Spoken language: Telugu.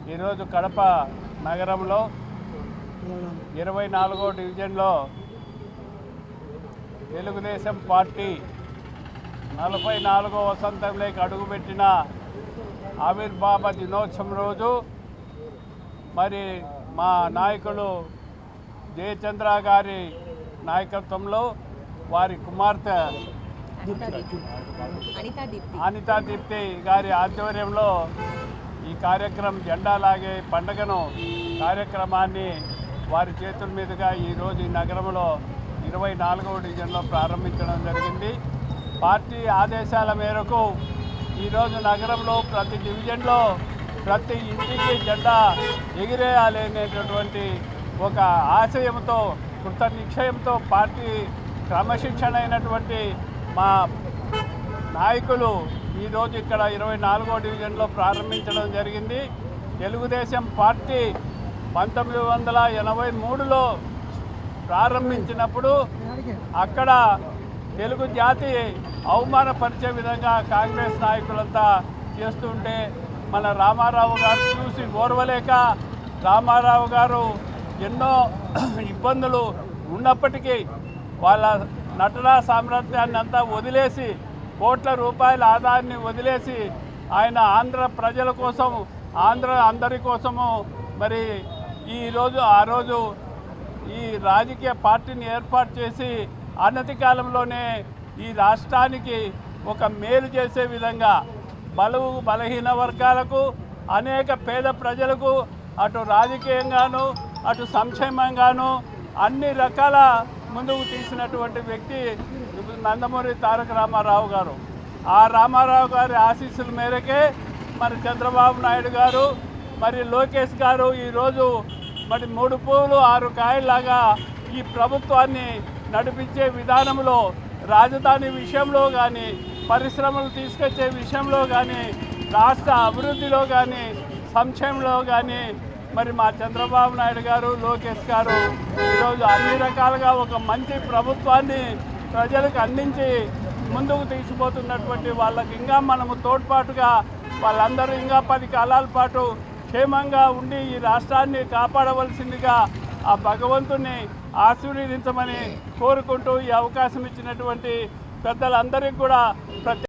ఈరోజు కడప నగరంలో 24వ డివిజన్లో తెలుగుదేశం పార్టీ 44వ వసంతంలోకి అడుగుపెట్టిన ఆవిర్భావ దినోత్సవం రోజు మరి మా నాయకులు జయచంద్ర గారి నాయకత్వంలో వారి కుమార్తె అనితా దీప్తి గారి ఆధ్వర్యంలో ఈ కార్యక్రమం జెండా లాగే పండుగను కార్యక్రమాన్ని వారి చేతుల మీదుగా ఈరోజు ఈ నగరంలో 24వ డివిజన్లో ప్రారంభించడం జరిగింది. పార్టీ ఆదేశాల మేరకు ఈరోజు నగరంలో ప్రతి డివిజన్లో ప్రతి ఇంటికి జెండా ఎగిరేయాలి అనేటటువంటి ఒక ఆశయంతో కృత నిశ్చయంతో పార్టీ క్రమశిక్షణ అయినటువంటి మా నాయకులు ఈరోజు ఇక్కడ 24వ డివిజన్లో ప్రారంభించడం జరిగింది. తెలుగుదేశం పార్టీ 1983లో ప్రారంభించినప్పుడు అక్కడ తెలుగు జాతి అవమానపరిచే విధంగా కాంగ్రెస్ నాయకులంతా చేస్తుంటే మన రామారావు గారు చూసి ఓర్వలేక రామారావు గారు ఎన్నో ఇబ్బందులు ఉన్నప్పటికీ వాళ్ళ నటనా సామ్రాజ్యాన్ని అంతా వదిలేసి కోట్ల రూపాయల ఆదాయాన్ని వదిలేసి ఆయన ఆంధ్ర ప్రజల కోసం అందరి కోసము మరి ఆ రోజు ఈ రాజకీయ పార్టీని ఏర్పాటు చేసి అనతి కాలంలోనే ఈ రాష్ట్రానికి ఒక మేలు చేసే విధంగా బలహీన వర్గాలకు అనేక పేద ప్రజలకు అటు రాజకీయంగాను అటు సంక్షేమంగాను అన్ని రకాల ముందుకు తీసినటువంటి వ్యక్తి నందమూరి తారక రామారావు గారు. ఆ రామారావు గారి ఆశీస్సుల మేరకే మరి చంద్రబాబు నాయుడు గారు మరి లోకేష్ గారు ఈరోజు మరి 3 పూలు 6 కాయల్లాగా ఈ ప్రభుత్వాన్ని నడిపించే విధానంలో రాజధాని విషయంలో కానీ పరిశ్రమలు తీసుకొచ్చే విషయంలో కానీ రాష్ట్ర అభివృద్ధిలో కానీ సంక్షేమంలో కానీ మరి మా చంద్రబాబు నాయుడు గారు లోకేష్ గారు ఈరోజు అన్ని రకాలుగా ఒక మంచి ప్రభుత్వాన్ని ప్రజలకు అందించి ముందుకు తీసుకుపోతున్నటువంటి వాళ్ళకి ఇంకా మనము తోడ్పాటుగా వాళ్ళందరూ ఇంకా 10 కాలాల పాటు క్షేమంగా ఉండి ఈ రాష్ట్రాన్ని కాపాడవలసిందిగా ఆ భగవంతుని ఆశీర్వదించమని కోరుకుంటూ ఈ అవకాశం ఇచ్చినటువంటి పెద్దలందరికీ కూడా